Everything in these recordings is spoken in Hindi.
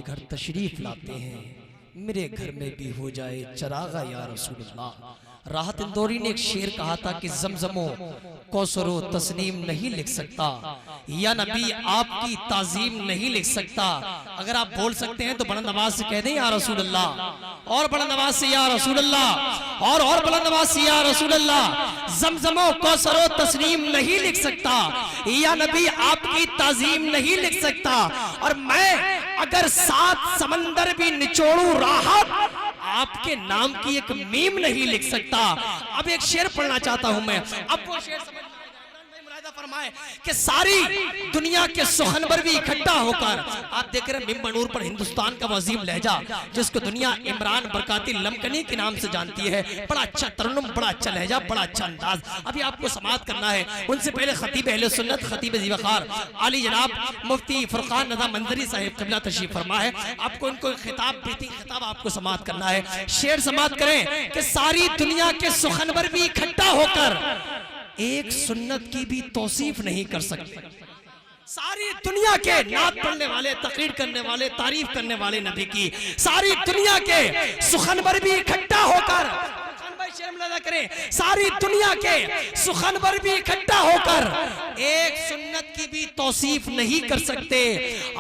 घर तशरीफ लाते हैं, मेरे घर में भी हो जाए चरागा या रसूलुल्लाह। राहत इंदौरी ने एक शेर कहा था कि जमजमो कौसरो तस्नीम नहीं लिख सकता, या नबी आपकी ताजीम नहीं लिख सकता। अगर आप बोल सकते हैं तो बुलंद आवाज से कह दें या रसूलुल्लाह, और बुलंद आवाज से या रसूलुल्लाह, और बुलंद आवाज से या रसूलुल्लाह। जमजमो कौसरो तस्नीम नहीं लिख सकता, या नबी आपकी ताजीम नहीं लिख सकता। और मैं अगर 7 समंदर भी निचोड़ू राहत, आपके नाम की एक मीम नहीं लिख सकता। अब एक शेर पढ़ना चाहता हूं मैं, अब वो शेर समझ फरमाए कि सारी दुनिया के सुखनवर भी इकट्ठा होकर, आप देख रहे हैं मिंबर नूर पर हिंदुस्तान का वजीम लहजा, जिसको दुनिया इमरान बरकाती लमकनी के नाम से जानती है। बड़ा अच्छा तरन्नुम, बड़ा अच्छा लहजा, बड़ा अच्छा अंदाज। अभी आपको समाअत करना है। उनसे पहले खतीब अहले सुन्नत, खतीब ज़ीवकार आली जनाब मुफ्ती फुरकान रज़ा मंजरी साहिब क़िबला तशरीफ फरमा है। आपको इनको खिताब, प्रीति खिताब आपको समाअत करना है। शेर समाअत करें कि सारी दुनिया के सुखनवर भी इकट्ठा होकर एक सुन्नत की भी तौसीफ नहीं कर सकते। सारी दुनिया के नात पढ़ने वाले, तकरीर करने वाले, तारीफ करने वाले नबी की, सारी दुनिया के सुखनवर भी इकट्ठा होकर, करें, सारी दुनिया के सुखनवर भी इकट्ठा होकर एक सुन्नत की भी तौसीफ नहीं कर सकते।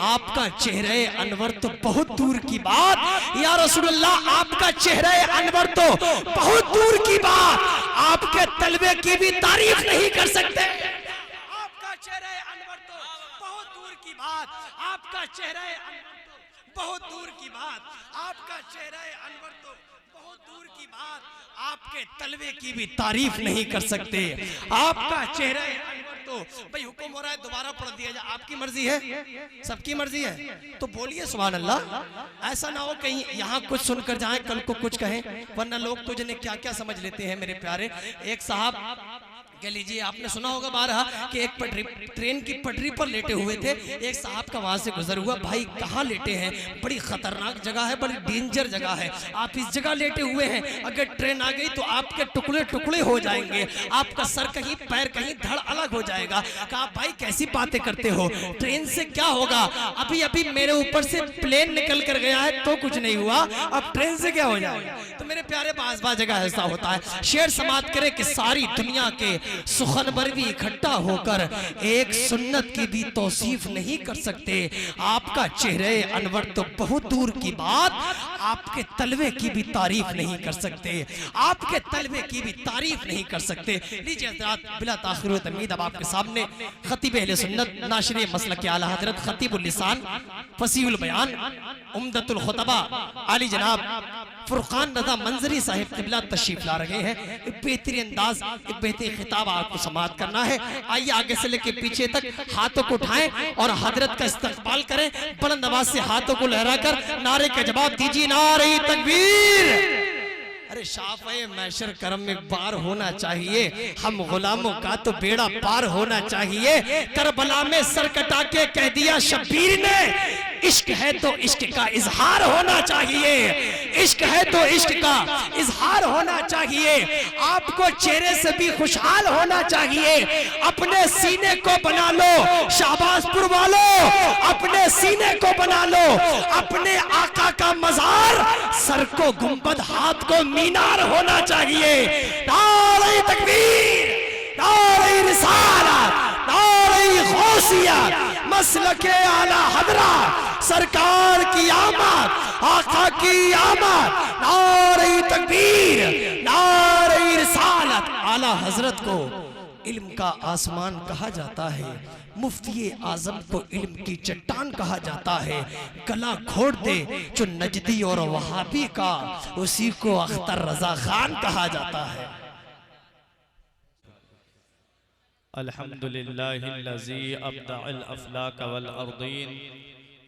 आपका चेहरे अनवर तो बहुत दूर की बात, या रसूलुल्लाह आपका चेहरे अनवर तो बहुत दूर की बात, आपके तलबे की भी तारीफ नहीं कर सकते। आपका चेहरे अनवर तो बहुत दूर की बात, आपका चेहरे अनवर तो बहुत दूर की बात, आपका चेहरे अनवर तो बहुत दूर की बात, आपके तलवे की भी तारीफ नहीं कर सकते। आपका चेहरा तो भाई हुक्म हो रहा है दोबारा पढ़ दिया जाए, आपकी मर्जी है, सबकी मर्जी है, तो बोलिए सुभान अल्लाह। ऐसा ना हो कहीं यहाँ कुछ सुनकर जाएं, कल को कुछ कहें, वरना लोग तो जिन्हें क्या क्या समझ लेते हैं मेरे प्यारे। एक साहब कह लीजिए, आपने सुना होगा बारहा कि एक पटरी, ट्रेन की पटरी पर लेटे हुए थे, एक साहब का वहां से गुजर हुआ। भाई कहाँ लेटे हैं, बड़ी खतरनाक जगह है, बड़ी डेंजर जगह है, आप इस जगह लेटे हुए हैं, अगर ट्रेन आ गई तो आपके टुकड़े टुकड़े हो जाएंगे, आपका सर कहीं, पैर कहीं, धड़ अलग हो जाएगा। कहा भाई कैसी बातें करते हो, ट्रेन से क्या होगा, अभी अभी मेरे ऊपर से प्लेन निकल कर गया है तो कुछ नहीं हुआ, अब ट्रेन से क्या हो जाएगा। तो मेरे प्यारे बाज़ जगह ऐसा होता है। शेर समाप्त करें कि सारी दुनिया के सुखनवर भी इकट्ठा होकर एक सुन्नत की भी तौसीफ नहीं कर सकते। आपका चेहरे अनवर तो बहुत दूर की बात, आपके तलवे की भी तारीफ नहीं कर सकते, आपके तलवे की भी तारीफ नहीं कर सकते। लीजिए हज़रात, बिला ताख़िर व तमीद अब आपके सामने खतीब अहले सुन्नत, नाशिर मसलक आला हज़रत खतीबुल लिसान, फसीहुल बयान, उम्दतुल खुतबा आली जनाब फुरकान रज़ा मंजरी साहिब क़िबला तशरीफ ला रहे हैं। एक बेहतरीन अंदाज, एक बेहतरीन खिताब आपको समाअत करना है। आइए आगे से लेके पीछे तक हाथों को उठाएं और हजरत का इस्तकबाल करें। बुलंद आवाज से हाथों को लहराकर नारे का जवाब दीजिए, नारे तकबीर। अरे शाफ़े मैशर करम में बार होना चाहिए, हम गुलामों का तो बेड़ा पार होना चाहिए। करबला में सर कटा के कह दिया शब्बीर ने, इश्क है तो इश्क का इजहार होना चाहिए, इश्क है तो इश्क का इजहार होना चाहिए। आपको चेहरे से भी खुशहाल होना चाहिए। अपने सीने को बना लो शाहबाजपुर वालों, अपने सीने को बना लो अपने आका का मजार, सर को गुंबद, हाथ को मीनार होना चाहिए। नारे तकबीर, नारे रिसालत, नारे गौसिया, मसलके आला हजरा, सरकार की आमद, आका की आमद, नारे तकबीर, नारे रिसालत। आला हजरत को इल्म का आसमान कहा जाता है, मुफ्ती आजम को इल्म की चट्टान कहा जाता है। गला खोड़ दे जो नजदी और वहाबी का, उसी को अख्तर रजा खान कहा जाता है। अल्हम्दुलिल्लाहिल्लज़ी अब्दअल अफ़लाक वल अर्दीन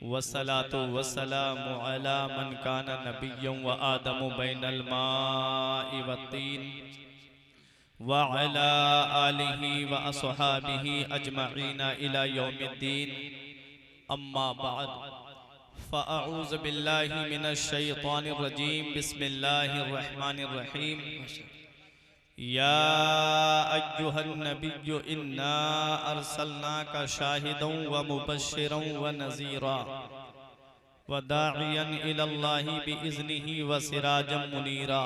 वस्सलातु वस्सलामु अला मन काना नबिय्यन व आदमु बैनल माइ वत्तीन व अला आलिहि व अस्हाबिहि अजमईन इला यौमिद्दीन। अम्मा बाद फ़अऊज़ु बिल्लाहि मिनश शैतानिर रजीम। बिस्मिल्लाहिर रहमानिर रहीम। या अय्युहन नबिय्यु इन्ना अर्सलनाका शाहिदन व मुबश्शिरन व नज़ीरा व दाइयन इलल्लाहि बिइज़्निही व सिराजम मुनीरा।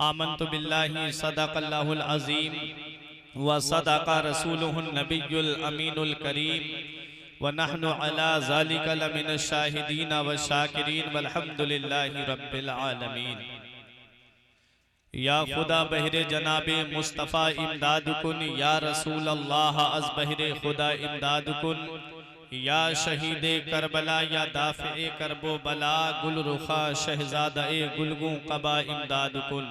आमन्तु बिल्लाहि सदक़ल्लाहुल अज़ीम व सदक़ रसूलुहुन नबियुल अमीनुल करीम व नहनु अला ज़ालिका लमिनश शाहिदीन व शाकिरीन वल्हम्दुलिल्लाहि रब्बिल आलमीन। या खुदा बहरे जनाबे मुस्तफ़ा इमदाद कुन, या रसूल अल्लाह अज़ बहरे खुदा इमदाद कुन, या शहीद करबला या दाफ़े करबो बला, गुल रुखा शहज़ादा गुलगू कबा इमदाद कुन।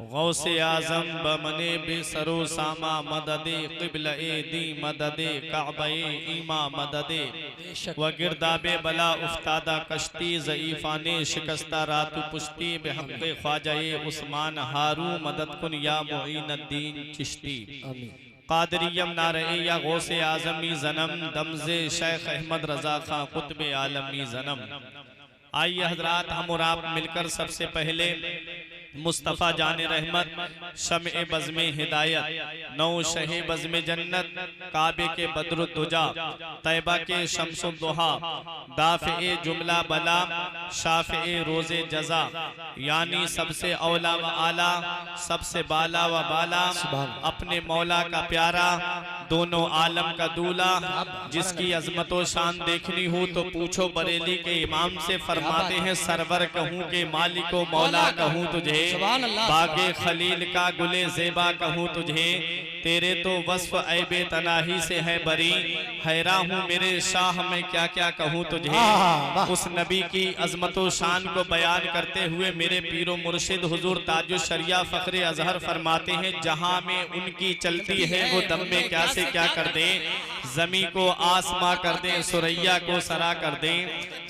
गौसे आज़म बमने बेसरो सामा मददे, क़िबला दी मददे, काबे ईमा मददे, व गिरदाबे बला उफ्तादा कश्ती, ज़ईफ़ाने शिकस्ता रातु पुश्ती, बेहक़्क़े ख्वाजाए उस्मान हारू मदद कुन, या मुईनुद्दीन चिश्ती। क़ादरियम नारे या गौसे आज़मी ज़नम, दमज़े शेख अहमद रज़ा खां कुतुब आलमी ज़नम। आइए हज़रात, हम और आप मिलकर सबसे पहले मुस्तफ़ा जाने रहमत, शम्ए बज़्मे हिदायत, नौ शहे बज़्मे जन्नत, काबे के बद्रुद्दुजा, तैबा के शम्सुद्दुहा, दाफ़े जुमला बला, शाफ़े रोज़े जज़ा, यानी सबसे औला व आला, सबसे बाला व बाला, अपने मौला का प्यारा, दोनों आलम का दूल्हा, जिसकी अज़मत व शान देखनी हो तो पूछो बरेली के इमाम से। फरमाते हैं सरवर कहूँ के मालिको मौला कहूँ तुझे, बागे खलील का गुले ज़ेबा कहूँ तुझे, तेरे तो वस्फ ऐबे तनाही से है बरी, हैरा हूँ मेरे शाह मैं क्या क्या कहूँ तुझे। उस नबी की अज़मत व शान को बयान करते हुए मेरे पीरो मुर्शिद हुजूर ताजुश शरिया फ़ख्रे अज़हर फरमाते हैं, जहाँ में उनकी चलती है वो दम में क्या से क्या कर दे, ज़मी को आसमां कर दे, सुरैया को सरा कर दे,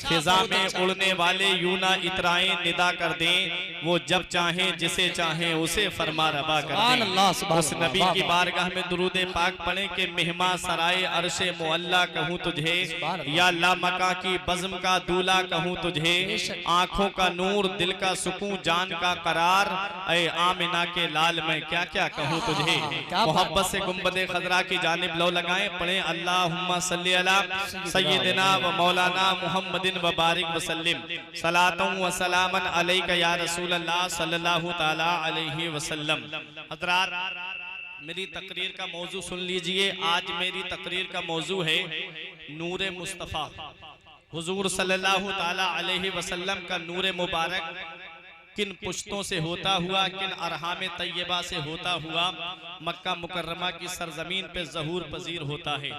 फिजा में उड़ने वाले यूना इतराएं निदा कर दे, वो जब चाहे जिसे चाहे उसे फरमा रबा कर दे। उस नबी की बारगाह में दुरूद पाक पढ़े के मेहमा सराय अर्शे मुअल्ला कहूँ तुझे, या लामका की बज़्म का दूल्हा कहूँ तुझे, आंखों का नूर दिल का सुकून जान का करार, ऐ आमिना के लाल मैं क्या क्या कहूँ तुझे। मोहब्बत से गुंबदे खजरा की जानिब लो लगाएं, पढ़े अल्लाहुम्मा सल्ली अला सय्यिदिना व मौलाना मुहम्मदिन व बारिक वसल्लिम, सलातुं व सलामन अलैका या रसूल अल्लाह सल्लल्लाहु ताला अलैहि वसल्लम। हज़रात, मेरी तकरीर का मौजू सुन लीजिए। आज मेरी तकरीर का मौजू है नूर मुस्तफ़ा। हुजूर सल्लल्लाहु ताला अलैहि वसल्लम का नूर मुबारक किन पुश्तों से होता हुआ, किन अरहाम तैयबा से होता हुआ मक्का मुकर्रमा की सरजमीन पे ज़हूर पजीर होता है।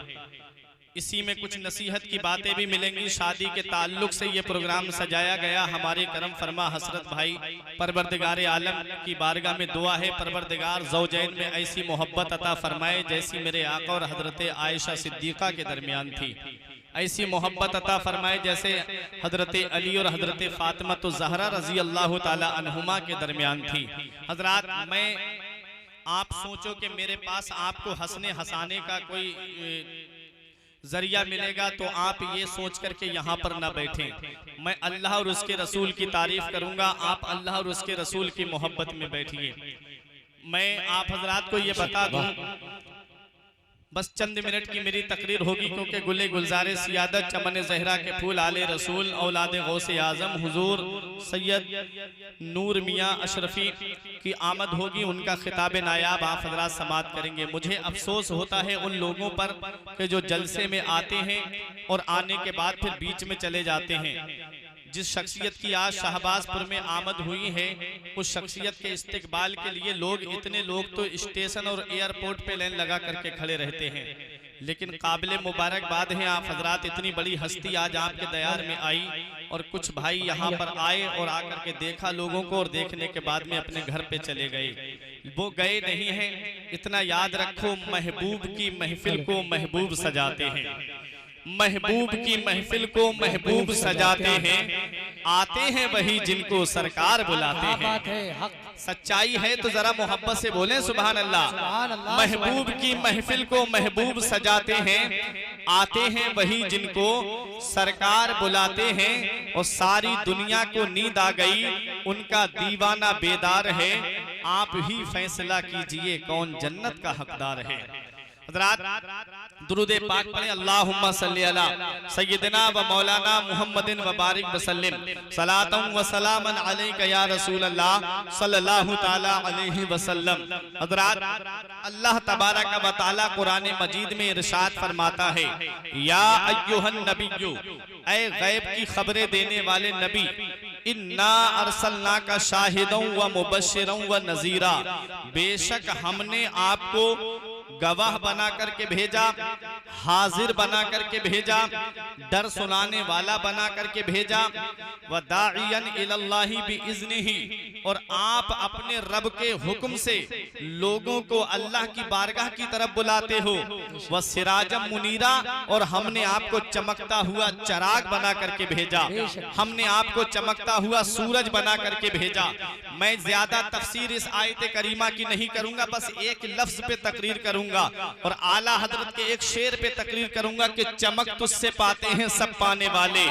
इसी में कुछ नसीहत की बातें भी मिलेंगी। शादी के ताल्लुक से ये प्रोग्राम सजाया गया। हमारे करम फरमा हसरत भाई परवरदिगार आलम की बारगाह में दुआ है, परवरदिगार ज़ौजैन में ऐसी मोहब्बत अता फरमाए जैसी मेरे आका और हजरत आयशा सिद्दीक़ा के दरमियान थी, ऐसी मोहब्बत अता फरमाए जैसे हजरत अली और हजरत फातिमा तो ज़हरा रजी अल्लाह ताला अन्हुमा के दरमियान थी। हजरात, मैं आप सोचो कि मेरे पास आपको हंसने हंसाने का कोई जरिया मिलेगा तो आप ये सोच करके यहाँ पर ना बैठें। मैं अल्लाह और उसके रसूल की तारीफ करूंगा, आप अल्लाह और उसके रसूल की मोहब्बत में बैठिए। मैं आप हजरात को ये बता दूं, बस चंद मिनट की मेरी तकरीर होगी, क्योंकि गुले गुलजारे सियादत चमन ज़हरा के फूल आले रसूल औलाद गौसे आज़म हुजूर सैयद नूर मियाँ अशरफी की आमद होगी। उनका खिताब नायाब आप हजरात समात करेंगे। मुझे अफसोस होता है उन लोगों पर कि जो जलसे में आते हैं और आने के बाद फिर बीच में चले जाते हैं। जिस शख्सियत की आज शाहबाजपुर में आमद हुई है, उस शख्सियत के इस्तिकबाल के लिए इतने लोग तो स्टेशन और एयरपोर्ट पे लाइन लगा करके खड़े रहते हैं, लेकिन काबिल मुबारकबाद हैं आप हजरात, इतनी बड़ी हस्ती आज आपके दयार में आई और कुछ भाई यहाँ पर आए और आकर के देखा लोगों को और देखने के बाद में अपने घर पे चले गए। वो गए नहीं हैं। इतना याद रखो, महबूब की महफिल को महबूब सजाते हैं, महबूब की महफिल को महबूब सजाते हैं, आते हैं वही जिनको सरकार बुलाते हैं। सच्चाई है तो जरा मोहब्बत से बोलें सुभान अल्लाह। महबूब की महफिल को महबूब सजाते हैं, आते हैं वही जिनको सरकार बुलाते हैं। और सारी दुनिया को नींद आ गई, उनका दीवाना बेदार है, आप ही फैसला कीजिए कौन जन्नत का हकदार है। हज़रात, दुरूद पाक पढ़े। अल्लाहुम्मा सल्ली अला सय्यिदना व मौलाना मुहम्मदिन व बारिक वसल्लिम सलातन व सलामन अलैका या रसूल अल्लाह सल्लल्लाहु ताला अलैहि वसल्लम। हज़रात, अल्लाह तबारक व तआला कुरान मजीद में इरशाद फरमाता है, या अय्युहन नबिय्यु, ऐ गैब की खबरें देने वाले नबी, इन्ना अरसलनाका शाहिदन व मुबश्शिरन व नज़ीरा, बेशक हमने आपको गवाह बना करके भेजा, हाजिर बना करके भेजा, डर सुनाने वाला बना करके भेजा, व दाइयन इलल्लाहि बिइज़्निही, और आप अपने रब के हुक्म से लोगों को अल्लाह की बारगाह की तरफ बुलाते हो, व सिराजम मुनीरा, और हमने आपको चमकता हुआ चराग बना करके भेजा, हमने आपको चमकता हुआ सूरज बना करके भेजा। मैं ज्यादा तफसीर इस आयत करीमा की नहीं करूंगा, बस एक लफ्ज पे तकरीर करूंगा और आला हजरत के एक शेर पे तकरीर करूंगा कि चमक तुझसे पाते हैं सब पाने वाले,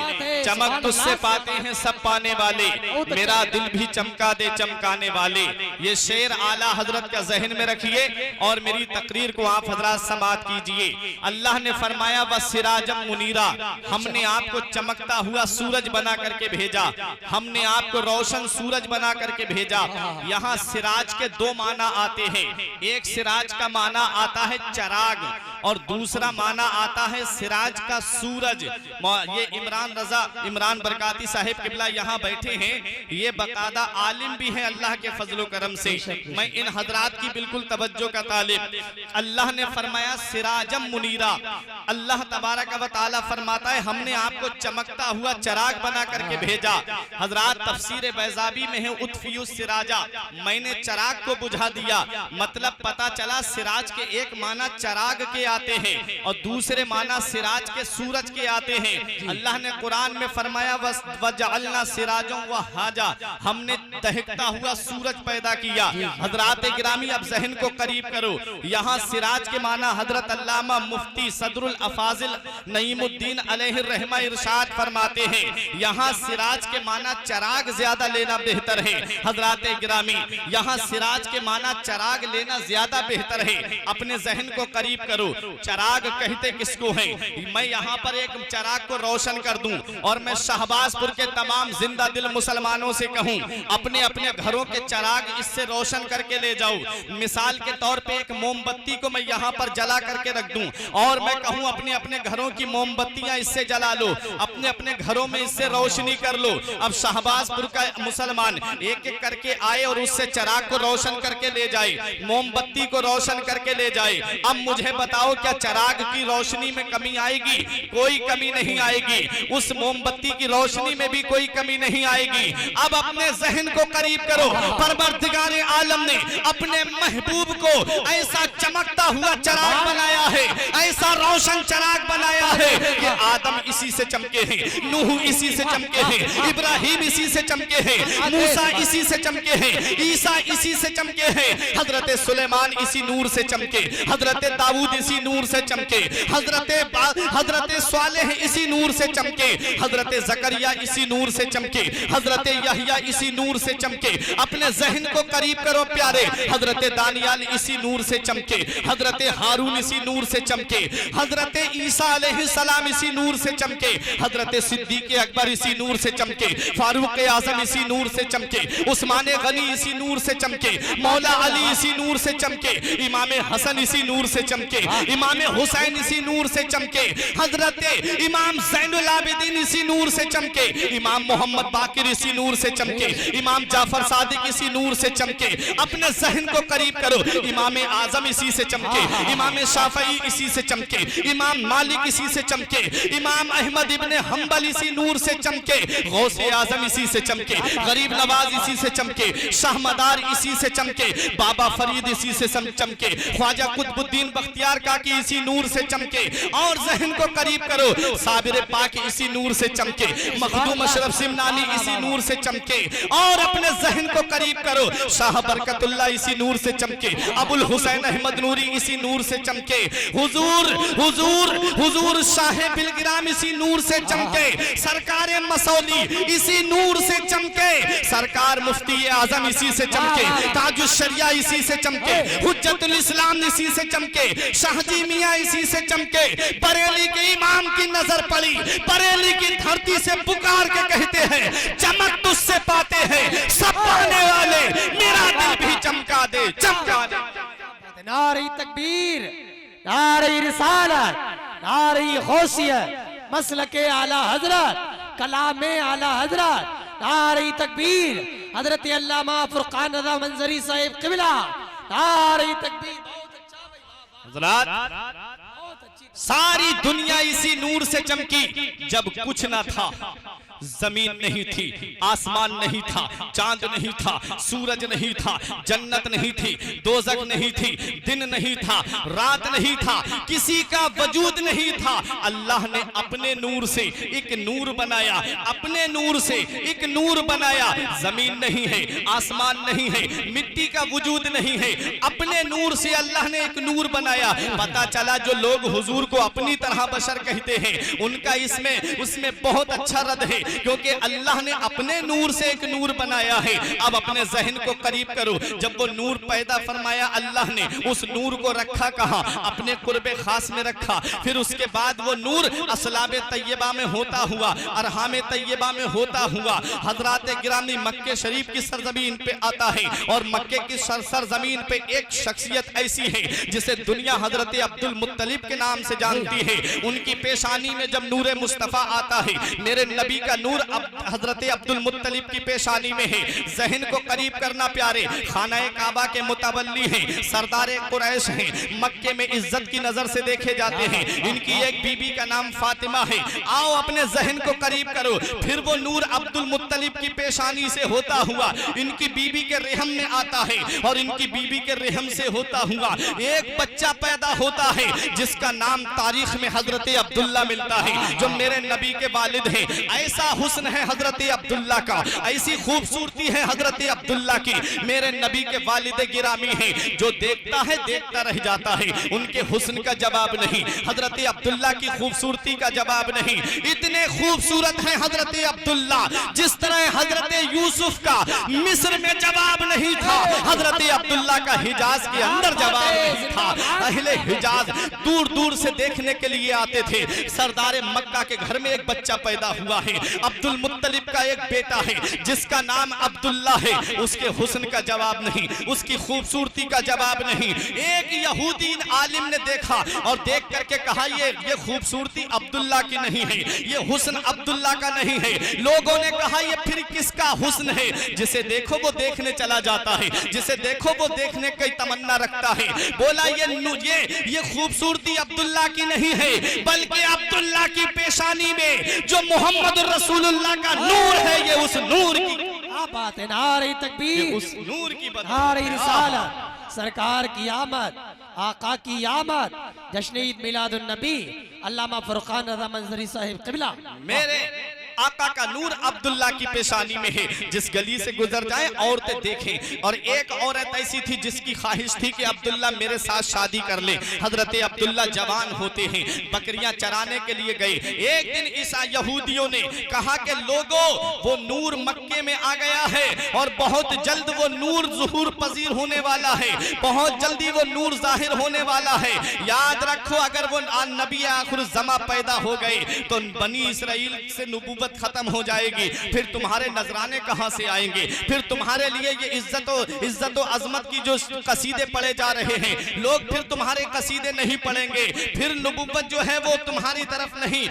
चमक तुझसे पाते हैं सब पाने वाले, मेरा दिल भी चमका दे चमकाने वाले। ये शेर आला हजरत का जहन में रखिए और मेरी तकरीर को आप हजरात समाअत कीजिए। अल्लाह ने फरमाया व सिराजम मुनीरा, हमने आपको चमकता हुआ सूरज बना करके भेजा, हमने आपको रोशन सूरज बना करके भेजा। यहाँ सिराज के दो माना आते हैं, एक सिराज का माना आता है चराग और दूसरा माना आता है सिराज का सूरज। ये इमरान बरकाती साहिब किबला यहाँ बैठे हैं, ये बकायदा आलिम भी हैं अल्लाह के फजलो करम से। मैं इन हजरात की बिल्कुल तवज्जो का तालिब। अल्लाह ने फरमाया सिराजम मुनीरा, अल्लाह तबारक व तआला फरमाता है हमने आपको चमकता हुआ चराग बना करके भेजा। हजरात तफसीर बैज़ाबी में है उतफियुस सिराजा, मैंने चराग को बुझा दिया, मतलब पता चला सिराज के एक माना चराग के आते हैं और दूसरे माना सिराज के सूरज के आते हैं। अल्लाह ने कुरान में फरमाया वजअलना सिराजों व हाजा, हमने दहकता हुआ सूरज पैदा किया। हजरात गिरामी अब जहन को करीब करो, यहाँ सिराज के माना हजरत अल्लामा मुफ्ती सदरुल अफाजिल नईमुद्दीन अलैहि रहमा इरशाद फरमाते हैं, यहाँ सिराज के माना चराग ज्यादा लेना बेहतर है। हजरात गिरामी, यहाँ सिराज के माना चराग लेना ज्यादा बेहतर है। अपने जहन को करीब करो, चराग कहते किसको है? मैं यहाँ पर एक चराग को रोशन कर दूं और मैं शाहबाजपुर के तमाम जिंदा दिल मुसलमानों से कहूं अपने अपने घरों के चराग इससे रोशन करके ले जाओ। मिसाल के तौर पे एक मोमबत्ती को मैं यहाँ पर जला करके रख दूं और मैं कहूं अपने अपने घरों की मोमबत्तियां इससे जला लो, अपने अपने घरों में इससे रोशनी कर लो। अब शाहबाजपुर का मुसलमान एक एक करके आए और उससे चराग को रोशन करके ले जाए, मोमबत्ती को रोशन करके ले जाए। अब मुझे बताओ क्या चराग की रोशनी में कमी आएगी? कोई कमी नहीं आएगी, उस मोमबत्ती की रोशनी में भी कोई कमी नहीं आएगी। अब अपने जहन को करीब करो, परवरदिगार आलम ने अपने महबूब को ऐसा चमकता हुआ चराग बनाया है, ऐसा रोशन चराग बनाया है कि आदम इसी से चमके हैं, नूह इसी से चमके हैं, इब्राहिम इसी से चमके हैं, मूसा इसी से चमके हैं, ईसा इसी से चमके हैं, हजरत सुलेमान इसी नूर से चमके, हजरत दाऊद इसी नूर से चमके, हजरत स्वालेह इसी नूर से चमके, हजरत जकरिया इसी नूर से चमके, हजरत यहया इसी नूर से चमके। अपने जहन को करीब करो प्यारे, हजरत दानियाल इसी नूर से चमके, हजरत हारून इसी नूर से चमके, हजरत ईसा अलैहिस्सलाम इसी नूर से चमके, हजरत सिद्दीक अकबर इसी नूर से चमके, फारूक आजम इसी नूर से चमके, उस्मान गनी इसी नूर से चमके, मौला अली इसी नूर से चमके, इमाम हसन इसी नूर से चमके, इमाम हुसैन इसी नूर से चमके, हजरत इमाम ज़ैनुल आबिदीन इसी नूर से चमके, इमाम मोहम्मद बाकिर इसी नूर से चमके, इमाम जाफर सादिक इसी नूर से चमके। अपने जहन को करीब करो, इमाम आजम इसी से चमके, इमाम शाफई इसी से चमके, इमाम मालिक इसी से चमके, इमाम अहमद इब्ने हंबल इसी नूर से चमके, गौसे आजम इसी से चमके, गरीब नवाज इसी से चमके, शाहमदार इसी से चमके, बाबा फरीद इसी से चमके, ख्वाजा कुतुबुद्दीन बख्तियार काकी इसी नूर से चमके। और जहन को करीब करो, साबिर पाक इसी नूर से चमके, मखदूम अशरफ सिमनानी इसी नूर से चमके। और अपने जहन को करीब करो, शाह बरकतुल्लाह इसी नूर से चमके, अबुल हुसैन अहमद नूरी इसी नूर से चमके, हुजूर हुजूर हुजूर शाह बिलगिराम इसी नूर से चमके, सरकार मसौली इसी नूर से चमके, सरकार मुफ्ती आजम इसी से चमके, ताजुश शरिया इसी से चमके, हुज्जतुल इस्लाम इसी से चमके, शाह शाहजी मियाँ इसी से चमके। बरेली के इमाम की नजर पड़ी, बरेली की धरती से पुकार के कहते हैं चमक तुझसे पाते हैं सब पाने वाले, मेरा दिल भी चमका दे, चमका दे। नारे तकबीर, नारे रिसालत, नारे गौसियत, मसलके आला हजरत, कलामे आला हजरत, नारे तकबीर, हजरत अल्लामा फुरकान रज़ा मंजरी साहिब क़िबला, नारे तकबीर। हजरत सारी दुनिया इसी नूर से चमकी जब कुछ ना था, जमीन नहीं थी, आसमान नहीं था, चांद नहीं था, सूरज नहीं था, जन्नत नहीं थी, दोज़ख नहीं थी, दिन नहीं था, रात नहीं था, किसी का वजूद नहीं था। अल्लाह ने अपने नूर से एक नूर बनाया, अपने नूर से एक नूर बनाया। जमीन नहीं है, आसमान नहीं है, मिट्टी का वजूद नहीं है, अपने नूर से अल्लाह ने एक नूर बनाया। पता चला जो लोग हुजूर को अपनी तरह बशर कहते हैं, उनका इसमें उसमें बहुत अच्छा रद है, क्योंकि अल्लाह ने अपने नूर से एक नूर बनाया है। अब अपने जहन को करीब करो, जब वो नूर पैदा फरमाया अल्लाह ने, उस नूर को रखा कहाँ? अपने कुर्बे खास में रखा। फिर उसके बाद वो नूर असलाबे तैयबा में होता हुआ, अरहामे तैयबा में होता हुआ हजरात गिरामी मक्के शरीफ की सरजमीन पे आता है। और मक्के की सरजमीन पे एक शख्सियत ऐसी है जिसे दुनिया हजरत अब्दुल मुत्तलिब के नाम से जानती है। उनकी पेशानी में जब नूर मुस्तफ़ा आता है, मेरे नबी का नूर हजरत अब्दुल मुत्तलिब की पेशानी में है। जहन को करीब करना प्यारे, खाना काबा के मुतवल्ली हैं, सरदार कुरैश हैं, मक्के में इज्जत की नजर से देखे जाते हैं। इनकी एक बीबी का नाम फातिमा है। आओ अपने जहन को करीब करो। फिर वो नूर अब्दुल मुत्तलिब की पेशानी से होता हुआ इनकी बीबी के रहम में आता है, और इनकी बीबी के रहम से होता हुआ एक बच्चा पैदा होता है जिसका नाम तारीख में हजरत अब्दुल्ला मिलता है, जो मेरे नबी के वालिद हैं। ऐसा हुस्न है हजरत अब्दुल्ला का, ऐसी खूबसूरती है हजरत अब्दुल्ला की, मेरे नबी के वालिद गिरामी हैं। जो देखता है देखता रह जाता है, उनके हुस्न का जवाब नहीं, हजरत अब्दुल्ला की खूबसूरती का जवाब नहीं। इतने खूबसूरत हैं हजरत अब्दुल्ला, जिस तरह हजरत यूसुफ का मिस्र में जवाब नहीं था, हजरत अब्दुल्ला का हिजाज के अंदर जवाब नहीं था। अहले हिजाज दूर दूर से देखने के लिए आते थे। सरदार मक्का के घर में एक बच्चा पैदा हुआ है, अब्दुल मुत्तलिब का एक बेटा है जिसका नाम अब्दुल्ला है। उसके हुस्न का जवाब नहीं, उसकी खूबसूरती का जवाब नहीं। एक यहूदी आलिम ने देखा और देख करके कहा ये खूबसूरती अब्दुल्ला की नहीं है, ये हुस्न अब्दुल्ला का नहीं है। लोगों ने कहा ये फिर किसका हुस्न है? जिसे देखो वो देखने चला जाता है, जिसे देखो वो देखने की तमन्ना रखता है। बोला ये खूबसूरती अब्दुल्ला की नहीं है, बल्कि अब्दुल्ला की पेशानी में जो मोहम्मद रसूलुल्लाह का नूर है, ये उस नूर की बात है। नारे तकबीर, उस नूर की नारे रिसालत, सरकार की आमद, आका की आमद, जश्न ईद मिलादुन नबी, अल्लामा फुरकान रज़ा मंजरी साहिब क़िबला। मेरे आका का नूर अब्दुल्ला की पेशानी में है। जिस गली से गुजर जाए औरतें देखें। और एक औरत ऐसी थी जिसकी ख्वाहिश थी कि अब्दुल्ला मेरे साथ शादी कर ले। हजरत अब्दुल्ला जवान होते हैं, बकरियां चराने के लिए गए। एक दिन ईसा यहूदियों ने कहा कि लोगों, वो नूर मक्के में आ गया है और बहुत जल्द वो नूर ज़ुहूर पजीर होने वाला है, बहुत जल्दी वो नूर जाहिर होने वाला है। याद रखो, अगर वो नबी आखिर जमा पैदा हो गए तो बनी इसराइल से नबूवत खत्म हो जाएगी। फिर तुम्हारे नजराने कहां से आएंगे? फिर तुम्हारे लिए ये इज्जत और अजमत की जो कसीदे पढ़े जा रहे हैं, लोग फिर तुम्हारे कसीदे नहीं पढ़ेंगे। फिर नबूवत जो है वो तुम्हारी तरफ नहीं,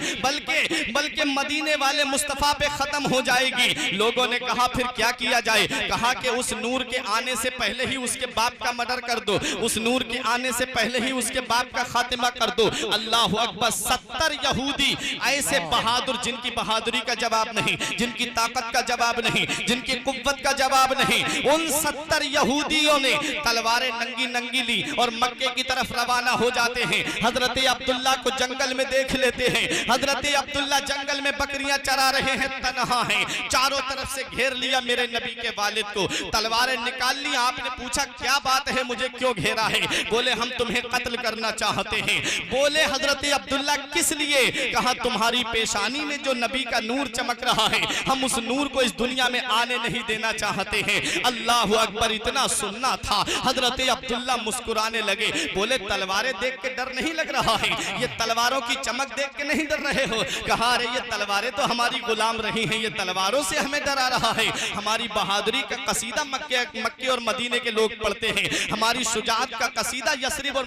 बल्कि मदीने वाले मुस्तफा पे खत्म हो जाएगी। लोगों ने कहा फिर क्या किया जाए? कहा कि उस नूर के आने से पहले ही उसके बाप का मर्डर कर दो, उस नूर के आने से पहले ही उसके बाप का खातिमा कर दो। अल्लाह अकबर। 70 यहूदी ऐसे बहादुर, जिनकी बहादुरी का जवाब नहीं, जिनकी ताकत का जवाब नहीं, जिनकी कुव्वत का जवाब नहीं, उन 70 यहूदियों ने तलवारें नंगी नंगी ली और मक्के की तरफ रवाना हो जाते हैं। हजरत अब्दुल्ला को जंगल में देख लेते हैं। हजरत अब्दुल्ला जंगल में बकरियां चरा रहे हैं, तन्हा हैं, चारों तरफ से घेर लिया मेरे नबी के वालिद को, तलवारें निकाल ली। आपने पूछा क्या बात है, मुझे क्यों घेरा है? बोले हम तुम्हें कत्ल करना चाहते हैं। बोले हजरत अब्दुल्ला किस लिए? कहा तुम्हारी पेशानी में जो नबी का नूर नूर चमक रहा है, हम उस नूर को इस दुनिया में आने नहीं देना चाहते हैं। अल्लाह अकबर। इतना सुनना था, हजरत अब्दुल्ला मुस्कुराने लगे, बोले तलवारें देख के डर नहीं लग रहा है, ये तलवारों की चमक देख के नहीं डर रहे हो? कहा अरे ये तलवारें तो हमारी गुलाम रही हैं, ये तलवारों से हमें डरा रहा है। हमारी बहादुरी का कसीदा मक्के और मदीने के लोग पढ़ते हैं, हमारी शुजाअत का कसीदा यसरिब और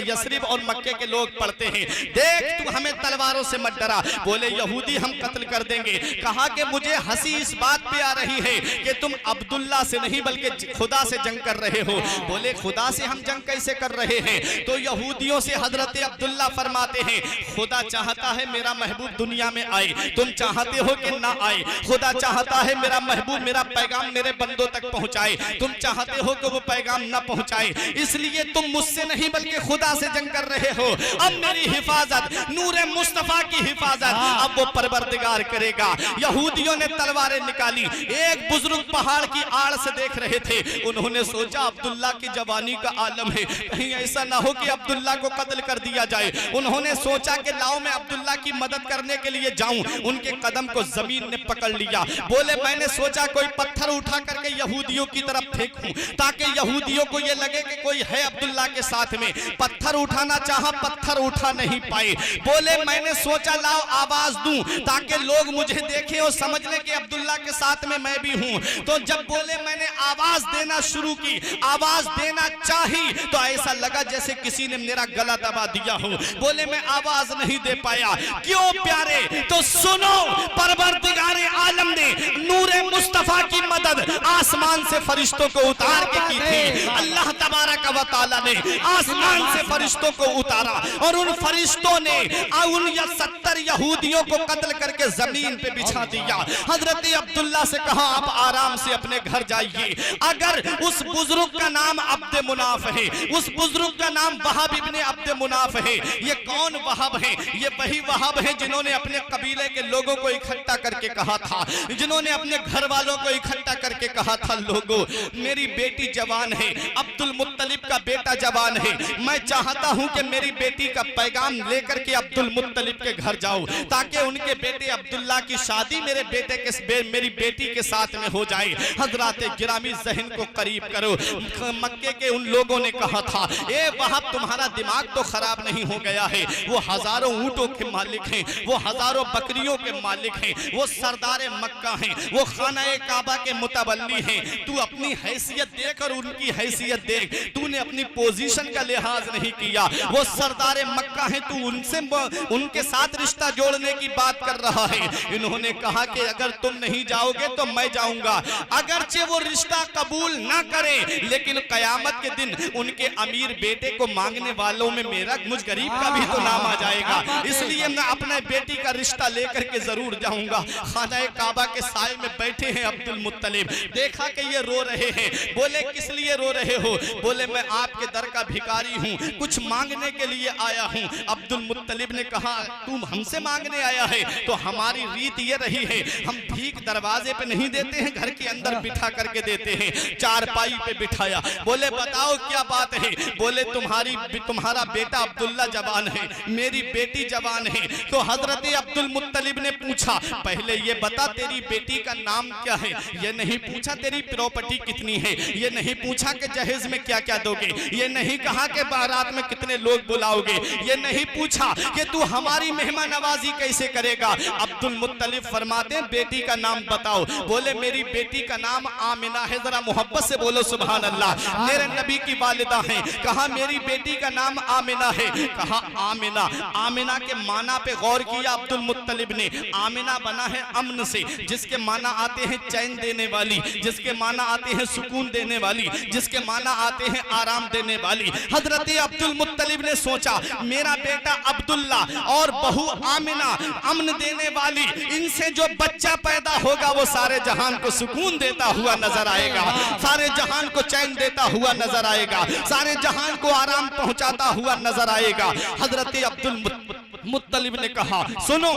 यसरिब और मक्के के लोग पढ़ते हैं। देख तू हमें तलवारों से मत डरा। बोले यहूदी हम कत्ल कर देंगे। कहा कि मुझे हंसी इस बात पे आ रही है कि तुम अब्दुल्ला से नहीं बल्कि खुदा से जंग कर रहे हो। बोले खुदा से हम जंग कैसे कर रहे हैं? तो यहूदियों से हजरत अब्दुल्ला फरमाते हैं खुदा चाहता है मेरा महबूब दुनिया में आए, तुम चाहते हो कि ना आए। खुदा चाहता है मेरा महबूब मेरा पैगाम मेरे बंदों तक पहुंचाए, तुम चाहते हो कि वो पैगाम ना पहुंचाए, इसलिए तुम मुझसे नहीं बल्कि खुदा से जंग कर रहे हो। अब मेरी हिफाजत, नूरे मुस्तफा की हिफाजत अब वो परवरदिगार करेगा। यहूदियों ने तलवारें निकाली। एक बुजुर्ग पहाड़ की आड़ से देख रहे थे, उन्होंने सोचा अब्दुल्ला की जवानी का आलम है, कहीं ऐसा ना हो कि अब्दुल्ला को कत्ल कर दिया जाए। उन्होंने सोचा कि लाओ मैं अब्दुल्ला की मदद करने के लिए जाऊं। उनके कदम को जमीन ने पकड़ लिया। बोले मैंने सोचा कोई पत्थर उठा करके यहूदियों की तरफ फेंकूं ताकि यहूदियों को ये लगे कि कोई है अब्दुल्ला के साथ में। पत्थर उठाना चाहा, पत्थर उठा नहीं पाए। बोले मैंने सोचा लाओ आवाज दूं ताकि लोग मुझे देखें और समझ लें कि अब्दुल्ला के साथ में मैं भी हूं। तो जब बोले मैंने आवाज देना शुरू की, आवाज देना चाही तो ऐसा लगा जैसे किसी ने मेरा गला दबा दिया हो। बोले मैं आवाज नहीं दे पाया। क्यों प्यारे? तो सुनो, परवरदिगारे आलम ने नूरे मुस्तफा की मदद आसमान से फरिश्तों को उतार के की थी। अल्लाह तबारक व तआला ने आसमान से फरिश्तों को उतारा और उन फरिश्तों ने उन 70 यहूदियों को कत्ल करके जमीन पे बिछा दिया। हजरत अब्दुल्ला से कहा आप आराम से अपने घर जाइए। अगर उस बुजुर्ग का नाम अब्द मुनाफ है, उस बुजुर्ग का नाम वहाब इब्ने अब्द मुनाफ है। ये कौन वहाब है? ये वही वहाब है जिन्होंने अपने कबीले के लोगों को इकट्ठा करके कहा था, जिन्होंने अपने घर वालों को इकट्ठा करके कहा था लोगों मेरी बेटी जवान है, अब्दुल मुत्तलिब का बेटा जवान है, मैं चाहता हूं कि मेरी बेटी का पैगाम लेकर के अब्दुल मुत्तलिब के घर जाओ ताकि उनके बेटे अब्दुल्ला की शादी मेरी बेटी के साथ में हो जाए। हजरात गिरामी जहन को करीब करो। मक्के के उन लोगों ने कहा था ए वहाब तुम्हारा दिमाग तो खराब नहीं हो गया है? वो हजारों ऊंटों के मालिक हैं, वो हजारों बकरियों के मालिक हैं, वो सरदार मक्का हैं, वो खाना-ए काबा के मुतवल्ली हैं। तू अपनी हैसियत देख और उनकी हैसियत देख, तूने अपनी पोजीशन का लिहाज नहीं किया। वो सरदार मक्का हैं, तू उनके साथ रिश्ता जोड़ने की बात कर रहा है। इन्होंने कहा कि अगर तुम नहीं जाओगे तो मैं जाऊंगा। अगरचे वो रिश्ता कबूल ना करे लेकिन कयामत के दिन उनके अमीर बेटे को मांगने वालों में मेरा मुझ गरीब का भी तो नाम आ जाएगा, इसलिए मैं अपने बेटी का रिश्ता लेकर के जरूर जाऊंगा। खाना-ए काबा के साए में बैठे हैं अब्दुल मुत्तलिब, देखा कि ये रो रहे हैं। बोले किस लिए रो रहे हो? बोले मैं आपके दर का भिखारी हूँ, कुछ मांगने के लिए आया हूँ। अब्दुल मुत्तलिब ने कहा तुम हमसे मांगने आया है? तो हमारी रीत ये रही है हम भीख दरवाजे पे नहीं देते हैं, घर के अंदर बिठा करके देते हैं। चारपाई पे बिठाया। बोले बताओ क्या बात है? बोले तुम्हारा बेटा अब्दुल्ला जवान है, मेरी बेटी जवान है। तो हजरत अब्दुल मुत्तलिब ने पूछा पहले ये बता तेरी बेटी का नाम क्या है? ये नहीं पूछा तेरी प्रॉपर्टी कितनी है, ये नहीं पूछा कि जहेज में क्या क्या दोगे, ये नहीं कहा कि बारात में कितने लोग बुलाओगे, ये नहीं पूछा कि तू हमारी मेहमान नवाजी कैसे करेगा। अब्दुल मुत्तलिब फरमाते हैं बेटी का नाम बताओ। बोले मेरी बेटी का नाम आमिना है। जरा मोहब्बत से बोलो सुभान अल्लाह। मेरे नबी की वालिदा है। कहा मेरी बेटी का नाम आमिना है। कहा आमिना, आमिना के माना पे गौर किया अब्दुल मुत्तलिब ने। आमिना बना है अमन से, जिसके माना आते हैं चैन देने वाली, जिसके माना आते हैं सुकून देने वाली, जिसके माना आते हैं आराम देने वाली। हजरत अब्दुल मुत्तलिब ने सोचा मेरा बेटा अब्दुल्ला और बहू आमिना अमन देने वाली, इनसे जो बच्चा पैदा होगा वो सारे जहान को सुकून देता हुआ नजर आएगा, सारे जहान को चैन देता हुआ नजर आएगा, सारे जहान को आराम पहुंचाता हुआ नजर आएगा। हजरत अब्दुल मुत्तलिब ने कहा सुनो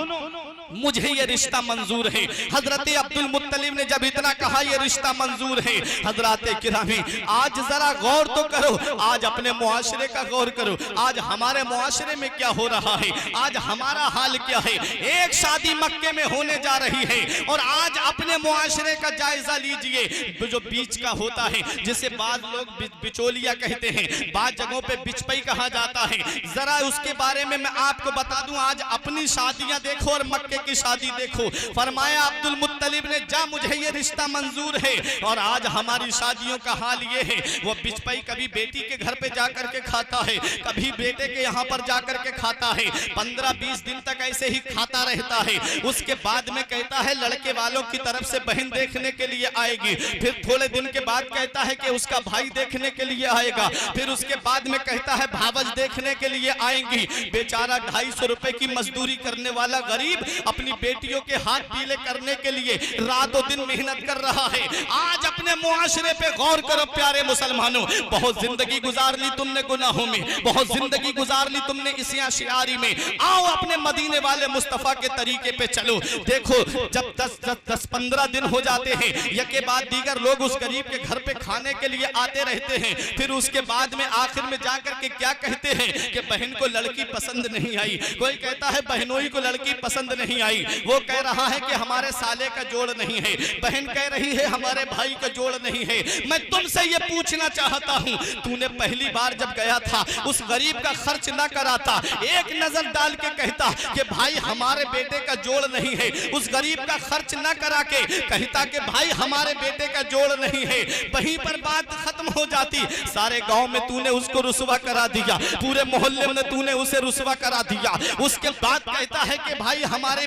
मुझे ये रिश्ता मंजूर है। हजरत अब्दुल मुत्तलिब ने जब इतना कहा ये रिश्ता मंजूर है, हजरत किरामी आज जरा गौर तो करो, आज अपने मुआशरे का गौर करो, आज हमारे मुआशरे में क्या हो रहा है, आज हमारा हाल क्या है। एक शादी मक्के में होने जा रही है और आज अपने मुआशरे का जायजा लीजिए, जो बीच का होता है जिसे बाद लोग बिचौलिया कहते हैं, बाद जगहों पे बिचपई कहा जाता है, जरा उसके बारे में मैं आपको बता दूं। आज अपनी शादियां देखो और मक्के की शादी देखो। फरमाया अब्दुल मुत्तलिब ने जा मुझे ये रिश्ता मंजूर है, और आज हमारी शादियों का हाल ये है, वो बिचपई कभी बेटी के घर पे जाकर के खाता है, कभी बेटे के यहाँ पर जाकर के खाता है, 15-20 दिन तक ऐसे ही खाता रहता है। उसके बाद में कहता है लड़के वालों की तरफ से बहन देखने के लिए आएगी, फिर थोड़े दिन के बाद कहता है कि उसका भाई देखने के लिए आएगा, फिर उसके बाद में कहता है भावज देखने के लिए आएंगी। बेचारा 250 रुपए की मजदूरी करने वाला गरीब अपनी बेटियों के हाथ पीले करने के लिए रातों दिन मेहनत कर रहा है। आज अपने मुआशरे पे गौर करो प्यारे मुसलमानों, बहुत जिंदगी गुजार ली तुमने गुनाहों में, बहुत जिंदगी गुजार ली तुमने इसी आशियारी में। आओ अपने मदीने वाले मुस्तफा के तरीके पे चलो। देखो जब 10-15 दिन हो जाते हैं, यके बाद दीगर लोग उस गरीब के घर पे खाने के लिए आते रहते हैं, फिर उसके बाद में आखिर में जाकर के क्या कहते हैं कि बहन को लड़की पसंद नहीं आई, कोई कहता है बहनोई को लड़की पसंद नहीं आई, वो कह रहा है कि हमारे साले का जोड़ नहीं है, बहन कह रही है हमारे भाई का जोड़ नहीं है। मैं तुमसे ये पूछना चाहता हूँ, तूने पहली बार जब गया था उस गरीब का खर्च ना कराता, एक नजर डाल के कहता कि भाई हमारे बेटे का जोड़ नहीं है, उस गरीब का खर्च ना करा के कहता कि भाई हमारे बेटे का जोड़ नहीं है, वहीं पर बात खत्म हो जाती। सारे गांव में तूने उसको रुसवा करा दिया, पूरे मोहल्ले में तूने उसे रुसवा करा दिया। उसके बाद कहता है कि भाई हमारे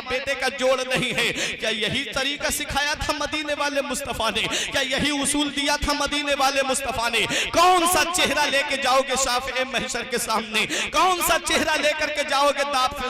बेटे का जोड़ नहीं है। क्या यही तरीका सिखाया था मदीने वाले मुस्तफा ने? क्या यही उसूल दिया था मदीने वाले मुस्तफा ने? कौन सा चेहरा लेके जाओगे शाफ़े महशर के सामने? कौन सा चेहरा लेकर के जाओगे दाफ़े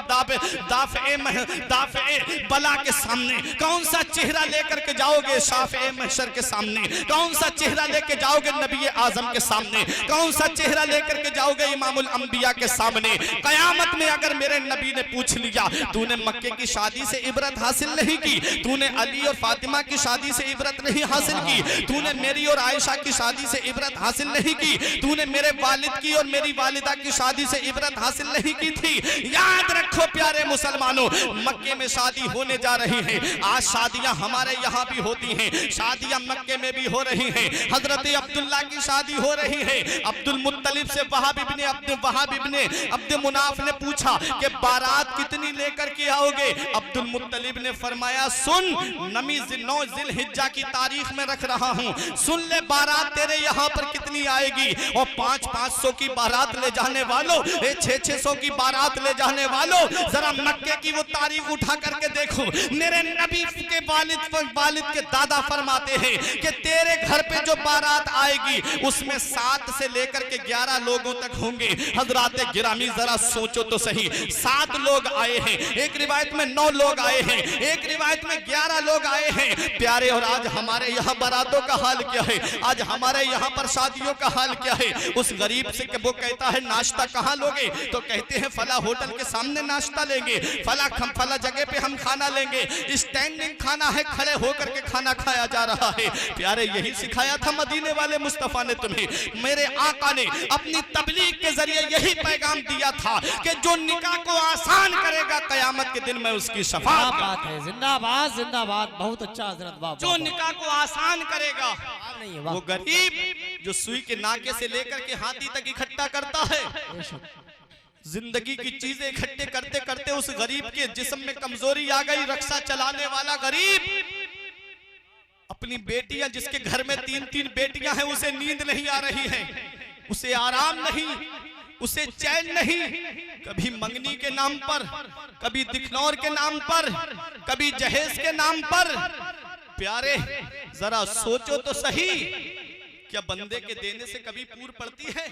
बला के सामने? कौन सा चेहरा लेकर के जाओगे शाफ़े महशर के सामने? कौन सा चेहरा लेके जाओगे नबी आजम के सामने? कौन सा चेहरा लेकर के जाओगे इमामुल अंबिया के सामने? कयामत में अगर मेरे नबी ने पूछ लिया तूने मक्के की शादी से इबरत हासिल नहीं की, तूने अली और फातिमा की शादी से इबरत नहीं हासिल की, तूने मेरी और आयशा की शादी से इबरत हासिल नहीं की, तूने मेरे वालिद की और मेरी वालिदा की शादी से इबरत हासिल नहीं की थी। याद रखो प्यारे मुसलमानों, मक्के में शादी होने जा रही है। आज शादियां हमारे यहाँ भी होती हैं, शादियां मक्के में भी हो रही हैं। हजरत अब्दुल्ला की शादी हो रही है। अब्दुल मुत्तलिब से वहाब इब्ने अब्द मुनाफ ने पूछा कि बारात कितनी लेकर के आओगे? अब्दुल मुत्तलिब ने फरमाया सुन, 9 जिलहिज्जा की तारीख में रख रहा हूँ, सुन ले बारात तेरे यहाँ पर कितनी आएगी। और 500 की बारात ले जाने वालों, 600 की बारात ले जाने वालों, जरा मक्के की वो तारीख उठा करके देखो। मेरे नबी के वालिद के दादा फरमाते हैं कि तेरे घर पे जो बारात आएगी उसमें 7 से लेकर के 11 लोगों तक होंगे। हजरात गिरामी जरा सोचो तो सही, 7 लोग आए हैं, एक रिवायत में 9 लोग आए हैं, एक रिवायत में 11 लोग आए हैं प्यारे। और आज हमारे यहाँ बारातों का हाल क्या है? आज हमारे यहाँ पर शादियों का हाल क्या है? उस गरीब से वो कहता है नाश्ता कहाँ लोगे? तो कहते हैं फला होटल के सामने नाश्ता लेंगे, फला जगह पे हम खाना लेंगे, स्टैंडिंग खाना है, खड़े होकर के खाना खाया जा रहा है। प्यारे यही सिखाया था मदीने वाले मुस्तफा ने तुम्हें। मेरे आका ने अपनी तबलीग के जरिए यही पैगाम दिया था कि जो निकाह को आसान करेगा कयामत के दिन में उसकी शफाअत है। जिंदाबाद जिंदाबाद, बहुत अच्छा हजरत बाबा। जो निकाह को आसान करेगा वो गरीब जो सुई के नाके से लेकर के हाथी तक इकट्ठा करता है, जिंदगी की चीजें इकट्ठे करते करते उस गरीब के जिस्म में कमजोरी आ गई। रक्षा चलाने वाला गरीब अपनी बेटियां, जिसके घर में 3-3 बेटियां हैं, उसे नींद नहीं आ रही है, उसे आराम नहीं, उसे चैन नहीं। कभी मंगनी के नाम पर, कभी दिखनौर के नाम पर, कभी जहेज के नाम पर। प्यारे जरा सोचो तो सही, क्या बंदे के देने से कभी पूर पड़ती है?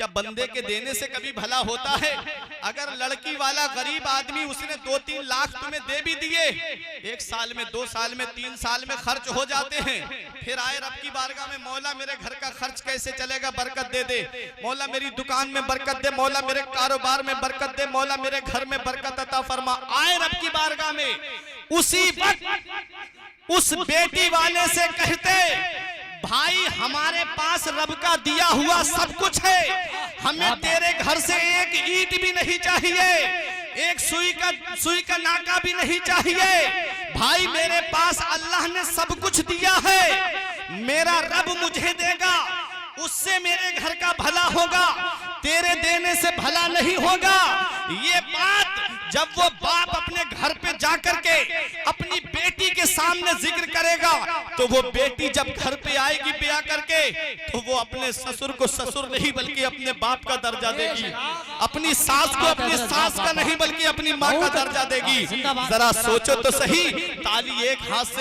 क्या बंदे के देने से कभी भला होता है? अगर लड़की वाला गरीब आदमी उसने 2-3 लाख तुम्हें दे भी दिए, 1 साल में 2 साल में 3 साल में खर्च हो जाते हैं, फिर आए रब की बारगाह में, मौला मेरे घर का खर्च कैसे चलेगा, बरकत दे दे, मौला मेरी दुकान में बरकत दे, मौला मेरे कारोबार में बरकत दे, मौला मेरे घर में बरकत अता फरमा। आए रब की बारगाह में, उसी वक्त उस बेटी वाले से कहते, भाई हमारे पास रब का दिया हुआ सब कुछ है, हमें तेरे घर से एक ईंट भी नहीं चाहिए, एक सुई का नाका भी नहीं चाहिए, भाई मेरे पास अल्लाह ने सब कुछ दिया है, मेरा रब मुझे देगा, उससे मेरे घर का भला होगा, तेरे देने से भला नहीं होगा। ये बात जब वो बाप अपने घर पे जाकर के अपनी बेटी के सामने जिक्र करेगा, तो वो बेटी जब घर पे आएगी ब्याह करके, तो वो अपने ससुर को ससुर नहीं बल्कि अपने बाप का दर्जा देगी, अपनी सास को अपनी सास का नहीं बल्कि अपनी माँ का दर्जा देगी। जरा सोचो तो सही, ताली एक हाथ से